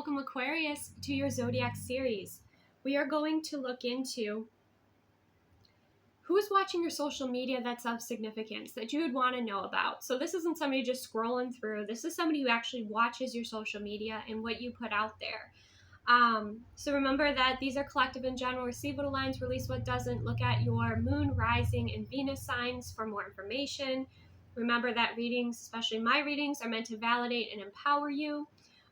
welcome Aquarius to your Zodiac series. We are going to look into who's watching your social media that's of significance that you would want to know about. So this isn't somebody just scrolling through. This is somebody who actually watches your social media and what you put out there. So remember that these are collective and general. Receive what aligns, release what doesn't. Look at your moon, rising, and Venus signs for more information. Remember that readings, especially my readings, are meant to validate and empower you.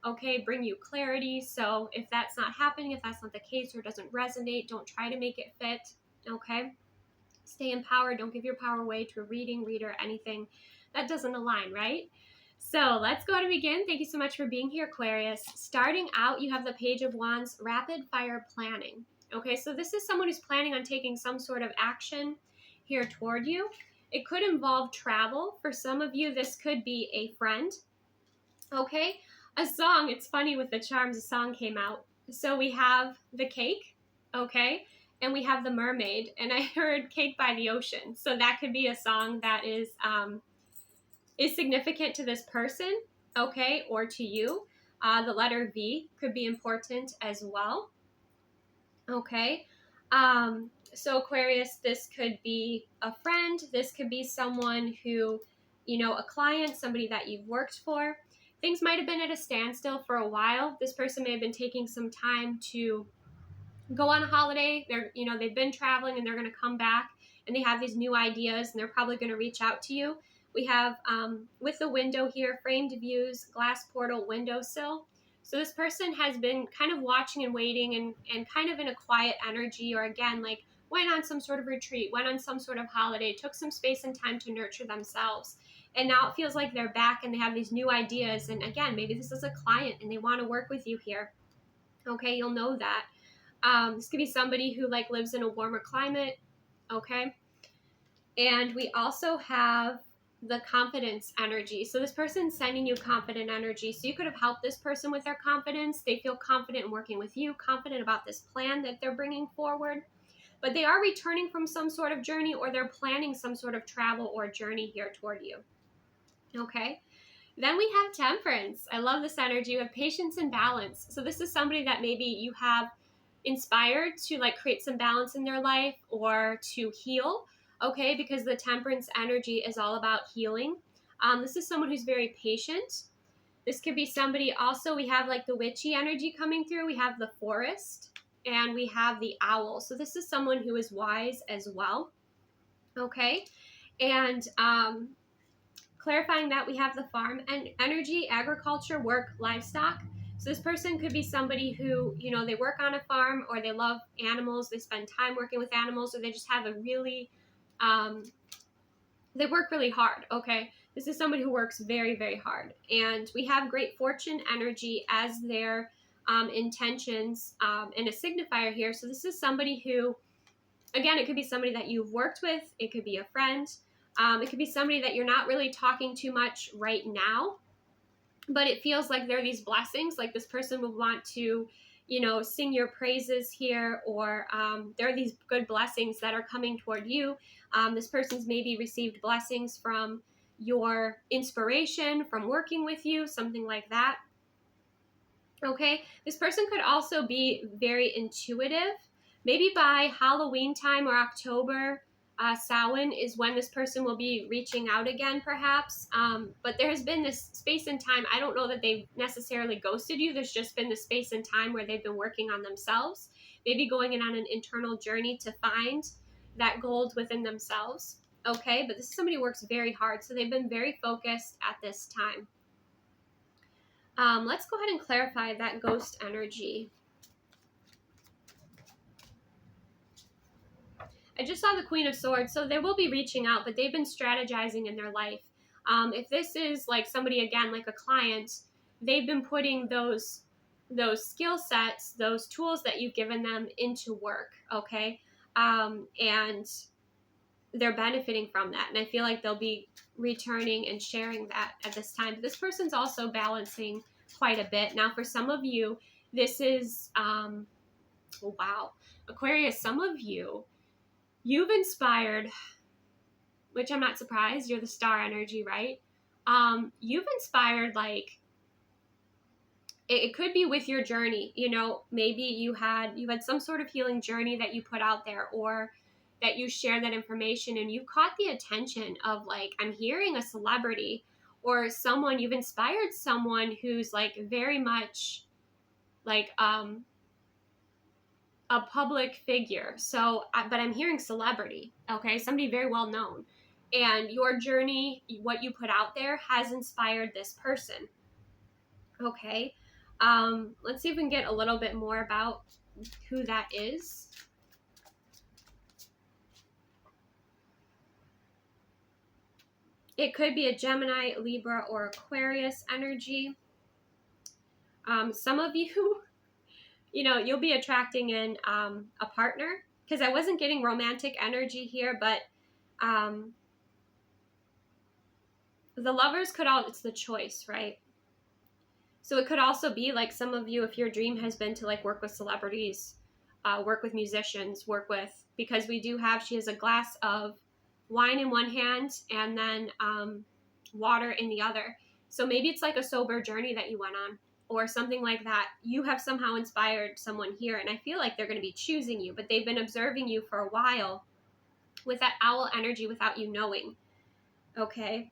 Okay, bring you clarity. So if that's not happening, if that's not the case or doesn't resonate, don't try to make it fit. Okay, stay empowered. Don't give your power away to a reading, reader, anything that doesn't align, right? So let's go to begin. Thank you so much for being here, Aquarius. Starting out, you have the Page of Wands, rapid fire planning. Okay, so this is someone who's planning on taking some sort of action here toward you. It could involve travel. For some of you, this could be a friend. Okay, a song. It's funny with the charms, a song came out. So we have the cake, okay, and we have the mermaid. And I heard Cake by the Ocean. So that could be a song that is significant to this person, okay, or to you. The letter V could be important as well, okay. So Aquarius, this could be a friend. This could be someone who, a client, somebody that you've worked for. Things might have been at a standstill for a while. This person may have been taking some time to go on a holiday. They've been traveling and they're going to come back and they have these new ideas and they're probably going to reach out to you. We have, with the window here, framed views, glass portal, windowsill. So this person has been kind of watching and waiting and kind of in a quiet energy, or again, like went on some sort of retreat, went on some sort of holiday, took some space and time to nurture themselves. And now it feels like they're back and they have these new ideas. And again, maybe this is a client and they want to work with you here. Okay, you'll know that. This could be somebody who lives in a warmer climate. Okay. And we also have the confidence energy. So this person's sending you confident energy. So you could have helped this person with their confidence. They feel confident in working with you, confident about this plan that they're bringing forward. But they are returning from some sort of journey, or they're planning some sort of travel or journey here toward you. Okay. Then we have temperance. I love this energy. We have patience and balance. So this is somebody that maybe you have inspired to create some balance in their life or to heal. Okay, because the temperance energy is all about healing. This is someone who's very patient. This could be somebody also, we have the witchy energy coming through. We have the forest and we have the owl. So this is someone who is wise as well. Okay, and clarifying that, we have the farm and energy, agriculture, work, livestock. So this person could be somebody who, they work on a farm, or they love animals. They spend time working with animals, or they just have a really, they work really hard. Okay. This is somebody who works very, very hard. And we have great fortune energy as their intentions and a signifier here. So this is somebody who, again, it could be somebody that you've worked with. It could be a friend. It could be somebody that you're not really talking too much right now, but it feels like there are these blessings. Like this person would want to, sing your praises here, or there are these good blessings that are coming toward you. This person's maybe received blessings from your inspiration, from working with you, something like that. Okay, this person could also be very intuitive. Maybe by Halloween time or October, Samhain is when this person will be reaching out again, perhaps. But there has been this space and time. I don't know that they've necessarily ghosted you. There's just been the space and time where they've been working on themselves, maybe going in on an internal journey to find that gold within themselves. Okay, but this is somebody who works very hard. So they've been very focused at this time. Let's go ahead and clarify that ghost energy. I just saw the Queen of Swords, so they will be reaching out, but they've been strategizing in their life. If this is somebody, again, like a client, they've been putting those skill sets, those tools that you've given them into work, okay? And they're benefiting from that. And I feel like they'll be returning and sharing that at this time. But this person's also balancing quite a bit. Now, for some of you, this is, wow, Aquarius, some of you, you've inspired, which I'm not surprised, you're the star energy, right? You've inspired it could be with your journey. You know, maybe you had some sort of healing journey that you put out there, or that you share that information and you caught the attention of, like, I'm hearing a celebrity or someone, you've inspired someone who's like very much like a public figure. So, but I'm hearing celebrity, okay? Somebody very well known. And your journey, what you put out there, has inspired this person, okay? Let's see if we can get a little bit more about who that is. It could be a Gemini, Libra, or Aquarius energy. Some of you, you know, you'll be attracting in a partner, because I wasn't getting romantic energy here, but the lovers could all, it's the choice, right? So it could also be like some of you, if your dream has been to like work with celebrities, work with musicians, work with, because we do have, she has a glass of wine in one hand and then water in the other. So maybe it's like a sober journey that you went on or something like that. You have somehow inspired someone here, and I feel like they're going to be choosing you, but they've been observing you for a while with that owl energy without you knowing, okay?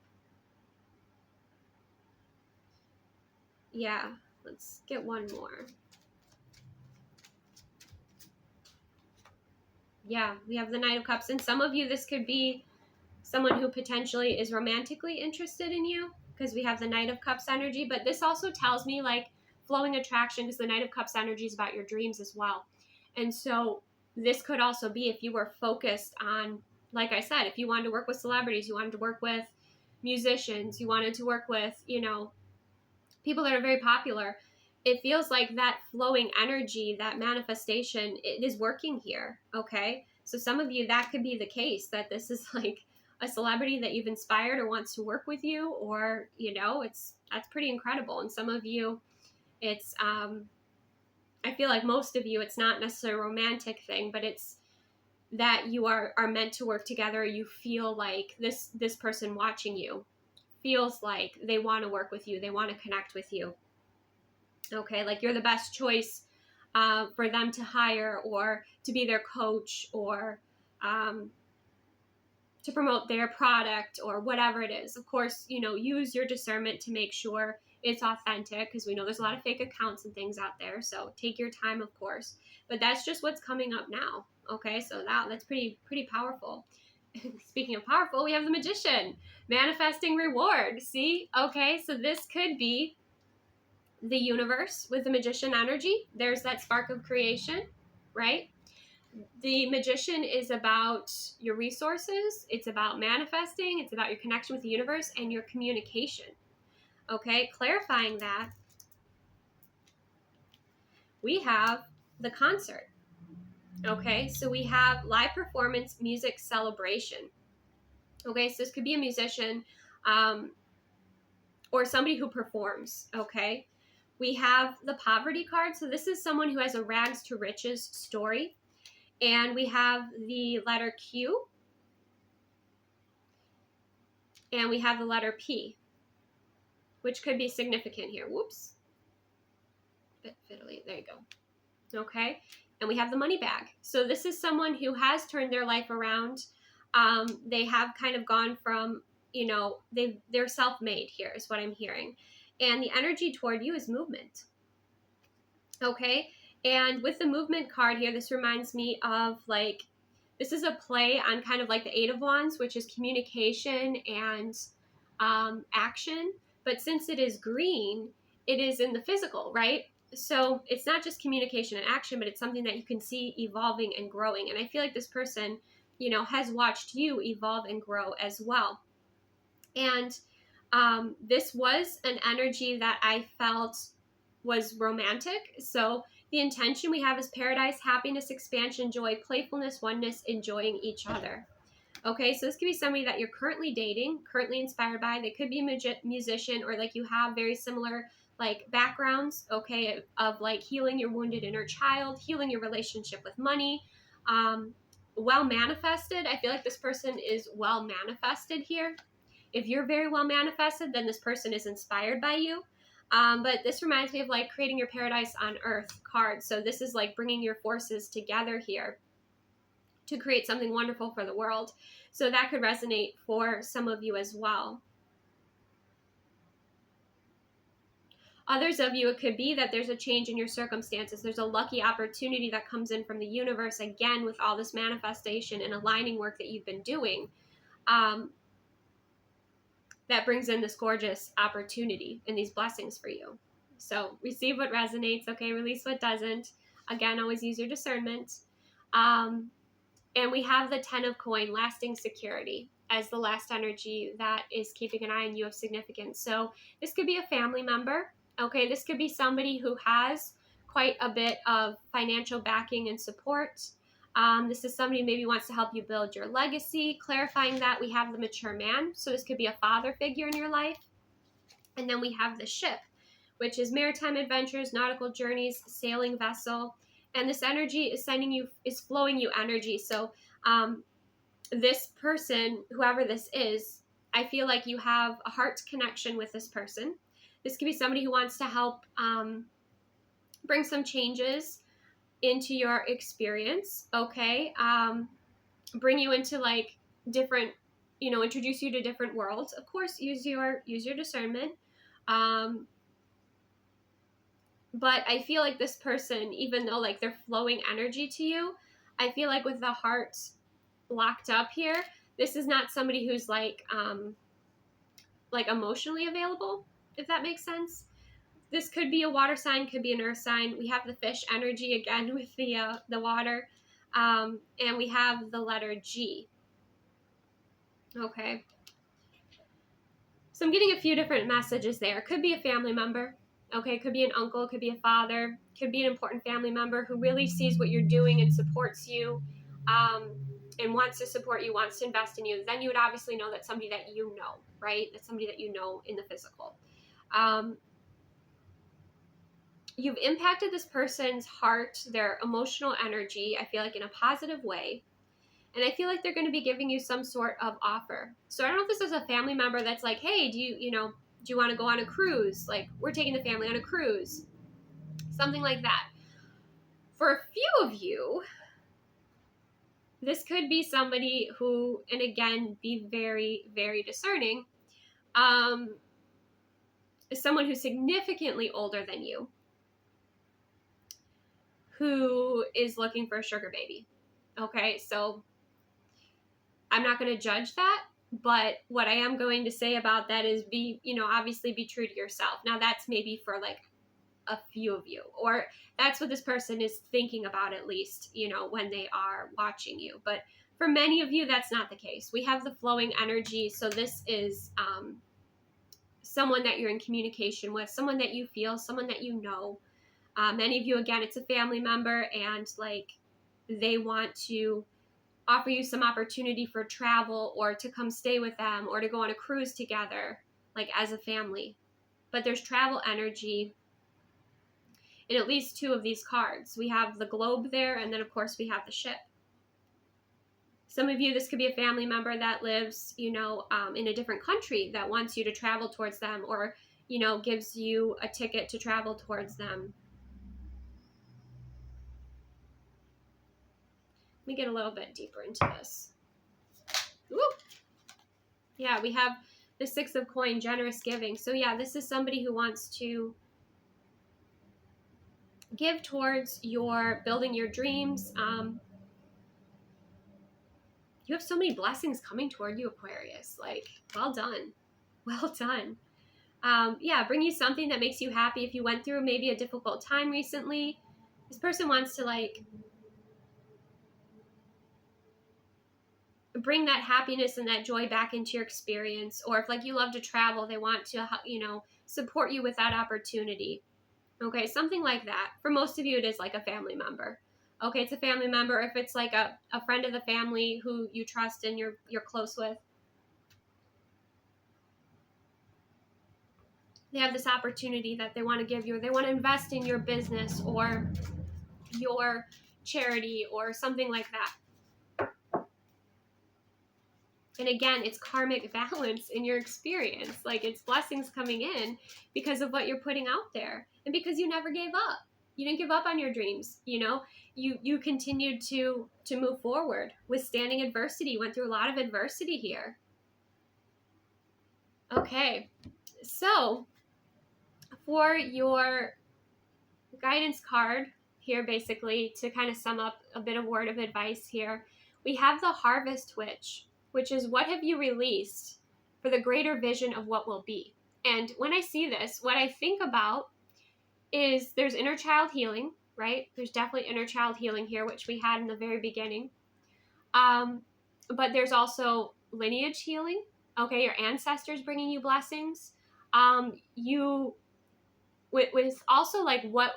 Yeah, let's get one more. Yeah, we have the Knight of Cups. And some of you, this could be someone who potentially is romantically interested in you, because we have the Knight of Cups energy. But this also tells me like flowing attraction, because the Knight of Cups energy is about your dreams as well. And so this could also be if you were focused on, like I said, if you wanted to work with celebrities, you wanted to work with musicians, you wanted to work with, you know, people that are very popular, it feels like that flowing energy, that manifestation, it is working here, okay? So some of you, that could be the case, that this is like a celebrity that you've inspired or wants to work with you, or, you know, that's pretty incredible. And some of you, it's, I feel like most of you, it's not necessarily a romantic thing, but it's that you are meant to work together. You feel like this person watching you feels like they want to work with you, they want to connect with you, okay? Like you're the best choice for them to hire, or to be their coach, or to promote their product, or whatever it is. Of course, you know, use your discernment to make sure it's authentic, because we know there's a lot of fake accounts and things out there, so take your time, of course. But that's just what's coming up now, okay? So that's pretty powerful. Speaking of powerful, we have the Magician, manifesting reward. See? Okay, so this could be the universe with the Magician energy. There's that spark of creation, right? The Magician is about your resources. It's about manifesting. It's about your connection with the universe and your communication. Okay, clarifying that, we have the concert. Okay, so we have live performance, music, celebration. Okay, so this could be a musician or somebody who performs. Okay, we have the poverty card. So this is someone who has a rags to riches story. And we have the letter Q. And we have the letter P, which could be significant here. Whoops. Bit fiddly. There you go. Okay. And we have the money bag. So this is someone who has turned their life around. They have kind of gone from, you know, they're self-made here is what I'm hearing. And the energy toward you is movement. Okay. And with the movement card here, this reminds me of like, this is a play on kind of like the Eight of Wands, which is communication and action. But since it is green, it is in the physical, right? So it's not just communication and action, but it's something that you can see evolving and growing. And I feel like this person, you know, has watched you evolve and grow as well. And this was an energy that I felt was romantic. So the intention we have is paradise, happiness, expansion, joy, playfulness, oneness, enjoying each other. Okay, so this could be somebody that you're currently dating, currently inspired by. They could be a musician, or like you have very similar like backgrounds, okay, of like healing your wounded inner child, healing your relationship with money, well manifested. I feel like this person is well manifested here. If you're very well manifested, then this person is inspired by you. But this reminds me of like creating your paradise on earth card. So this is like bringing your forces together here to create something wonderful for the world. So that could resonate for some of you as well. Others of you, it could be that there's a change in your circumstances. There's a lucky opportunity that comes in from the universe, again, with all this manifestation and aligning work that you've been doing. That brings in this gorgeous opportunity and these blessings for you. So receive what resonates, okay? Release what doesn't. Again, always use your discernment. And we have the 10 of coin, lasting security, as the last energy that is keeping an eye on you of significance. So this could be a family member, okay? This could be somebody who has quite a bit of financial backing and support. This is somebody who maybe wants to help you build your legacy. Clarifying that, we have the mature man. So this could be a father figure in your life. And then we have the ship, which is maritime adventures, nautical journeys, sailing vessel. And this energy is flowing you energy. So this person, whoever this is, I feel like you have a heart connection with this person. This could be somebody who wants to help bring some changes into your experience, okay? Bring you into like different, introduce you to different worlds. Of course, use your discernment. But I feel like this person, even though like they're flowing energy to you, I feel like with the heart locked up here, this is not somebody who's like emotionally available, if that makes sense. This could be a water sign, could be an earth sign. We have the fish energy again with the water, and we have the letter G. Okay. So I'm getting a few different messages there. Could be a family member. Okay, could be an uncle, could be a father, could be an important family member who really sees what you're doing and supports you, and wants to support you, wants to invest in you. Then you would obviously know that's somebody that you know, right? That's somebody that you know in the physical. You've impacted this person's heart, their emotional energy, I feel like in a positive way. And I feel like they're going to be giving you some sort of offer. So I don't know if this is a family member that's like, hey, do you want to go on a cruise? Like, we're taking the family on a cruise. Something like that. For a few of you, this could be somebody who, and again, be very, very discerning, is someone who's significantly older than you, who is looking for a sugar baby. Okay, so I'm not going to judge that, but what I am going to say about that is obviously be true to yourself. Now that's maybe for like a few of you, or that's what this person is thinking about, at least, when they are watching you. But for many of you, that's not the case. We have the flowing energy. So this is someone that you're in communication with, someone that you feel, someone that you know. Many of you, again, it's a family member, and like they want to offer you some opportunity for travel, or to come stay with them, or to go on a cruise together, like as a family. But there's travel energy in at least two of these cards. We have the globe there, and then of course we have the ship. Some of you, this could be a family member that lives, in a different country that wants you to travel towards them, or, gives you a ticket to travel towards them. Let me get a little bit deeper into this. Woo! Yeah, we have the 6 of coin, generous giving. So yeah, this is somebody who wants to give towards your building your dreams. You have so many blessings coming toward you, Aquarius. Like, well done. Well done. Bring you something that makes you happy. If you went through maybe a difficult time recently, this person wants to like bring that happiness and that joy back into your experience. Or if like you love to travel, they want to, support you with that opportunity. Okay, something like that. For most of you, it is like a family member. Okay, it's a family member. If it's like a friend of the family who you trust and you're close with, they have this opportunity that they want to give you. They want to invest in your business or your charity or something like that. And again, it's karmic balance in your experience. Like, it's blessings coming in because of what you're putting out there, and because you never gave up. You didn't give up on your dreams. You know, you continued to move forward, withstanding adversity. Went through a lot of adversity here. Okay, so for your guidance card here, basically, to kind of sum up a bit of word of advice here, we have the Harvest Witch, which is what have you released for the greater vision of what will be. And when I see this, what I think about is there's inner child healing, right? There's definitely inner child healing here, which we had in the very beginning. But there's also lineage healing. Okay, your ancestors bringing you blessings. You with also like what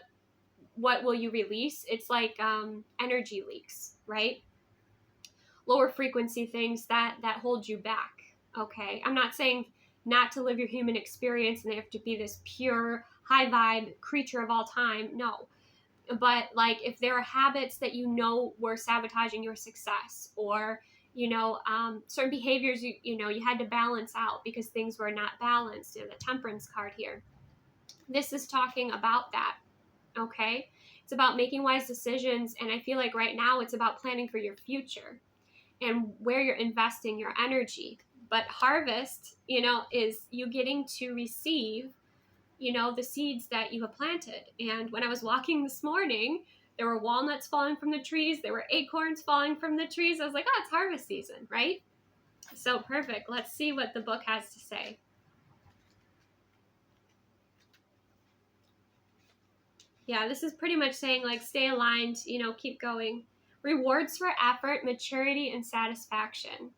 will you release? It's like energy leaks, right? Lower frequency things that hold you back. Okay, I'm not saying not to live your human experience and they have to be this pure high vibe creature of all time. No, but like if there are habits that you know were sabotaging your success, or certain behaviors you had to balance out because things were not balanced. The Temperance card here, this is talking about that. Okay, it's about making wise decisions, and I feel like right now it's about planning for your future and where you're investing your energy. But harvest, is you getting to receive the seeds that you have planted. And when I was walking this morning, there were walnuts falling from the trees, there were acorns falling from the trees. I was like, oh, it's harvest season, right? So perfect. Let's see what the book has to say. Yeah, this is pretty much saying, like, stay aligned, keep going. Rewards for effort, maturity, and satisfaction.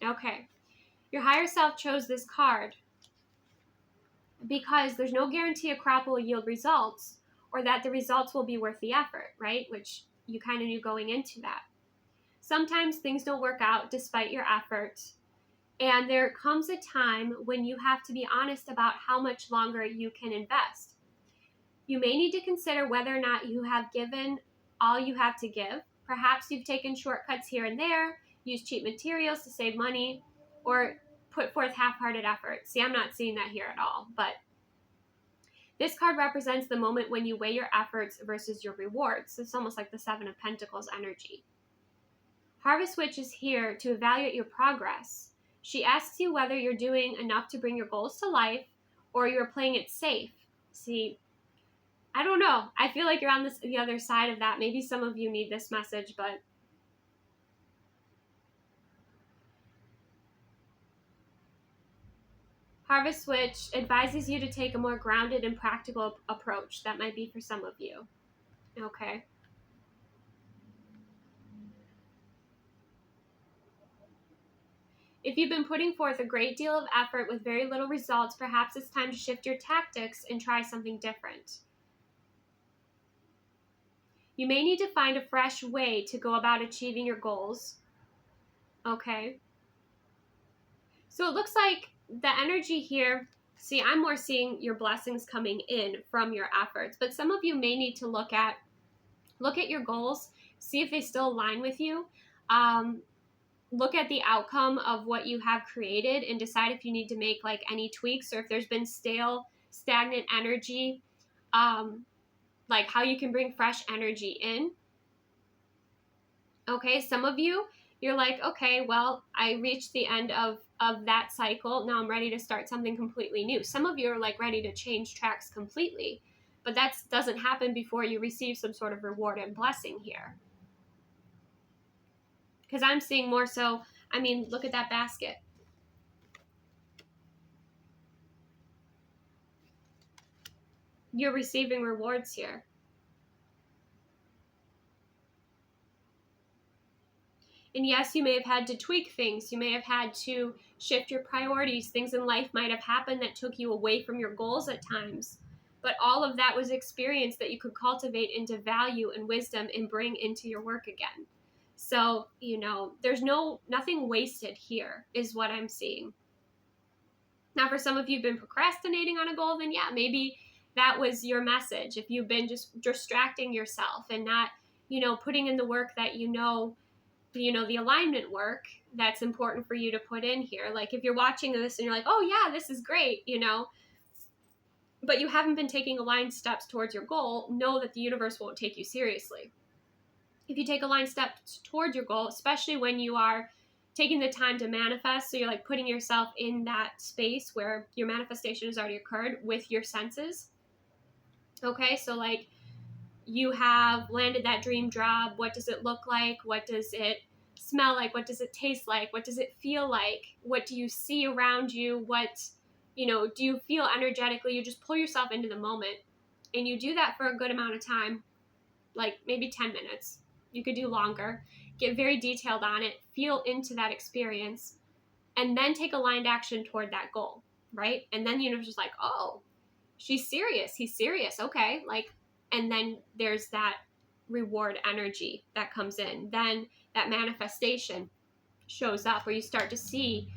Okay. Your higher self chose this card because there's no guarantee a crop will yield results, or that the results will be worth the effort, right? Which you kind of knew going into that. Sometimes things don't work out despite your effort. And there comes a time when you have to be honest about how much longer you can invest. You may need to consider whether or not you have given all you have to give. Perhaps you've taken shortcuts here and there, used cheap materials to save money, or put forth half-hearted effort. See, I'm not seeing that here at all, but this card represents the moment when you weigh your efforts versus your rewards. It's almost like the Seven of Pentacles energy. Harvest Witch is here to evaluate your progress. She asks you whether you're doing enough to bring your goals to life, or you're playing it safe. See, I don't know. I feel like you're on the other side of that. Maybe some of you need this message, but Harvest Witch advises you to take a more grounded and practical approach. That might be for some of you. Okay. If you've been putting forth a great deal of effort with very little results, perhaps it's time to shift your tactics and try something different. You may need to find a fresh way to go about achieving your goals. Okay. So it looks like the energy here, see, I'm more seeing your blessings coming in from your efforts, but some of you may need to look at your goals, see if they still align with you. Look at the outcome of what you have created and decide if you need to make like any tweaks, or if there's been stagnant energy, like how you can bring fresh energy in. Okay, some of you, you're like, okay, well, I reached the end of that cycle. Now I'm ready to start something completely new. Some of you are like ready to change tracks completely, but that doesn't happen before you receive some sort of reward and blessing here. Because I'm seeing more so, I mean, look at that basket. You're receiving rewards here. And yes, you may have had to tweak things. You may have had to shift your priorities. Things in life might have happened that took you away from your goals at times. But all of that was experience that you could cultivate into value and wisdom and bring into your work again. So, there's nothing wasted here is what I'm seeing. Now, for some of you who've been procrastinating on a goal, then yeah, maybe that was your message. If you've been just distracting yourself and not, putting in the work that the alignment work that's important for you to put in here. Like if you're watching this and you're like, oh yeah, this is great, but you haven't been taking aligned steps towards your goal, know that the universe won't take you seriously. If you take aligned steps towards your goal, especially when you are taking the time to manifest, so you're like putting yourself in that space where your manifestation has already occurred with your senses. Okay, so like you have landed that dream job. What does it look like? What does it smell like? What does it taste like? What does it feel like? What do you see around you? What, do you feel energetically? You just pull yourself into the moment, and you do that for a good amount of time, like maybe 10 minutes. You could do longer. Get very detailed on it. Feel into that experience, and then take aligned action toward that goal, right? And then the universe is like, oh, she's serious. He's serious. Okay, like, and then there's that reward energy that comes in. Then that manifestation shows up, where you start to see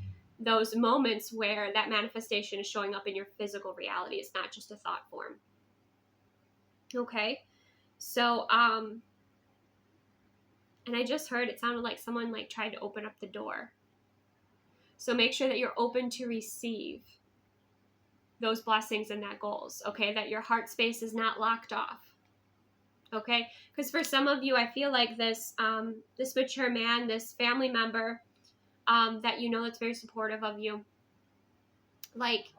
those moments where that manifestation is showing up in your physical reality. It's not just a thought form. Okay, so and I just heard it sounded like someone like tried to open up the door. So make sure that you're open to receive those blessings and that goals, okay? That your heart space is not locked off, okay? Because for some of you, I feel like this mature man, this family member that that's very supportive of you, like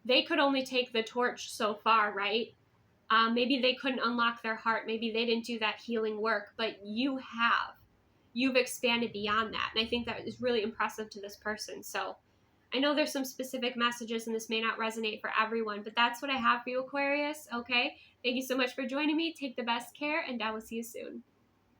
they could only take the torch so far, right? Maybe they couldn't unlock their heart. Maybe they didn't do that healing work, but you have. You've expanded beyond that. And I think that is really impressive to this person. So I know there's some specific messages and this may not resonate for everyone, but that's what I have for you, Aquarius. Okay. Thank you so much for joining me. Take the best care, and I will see you soon.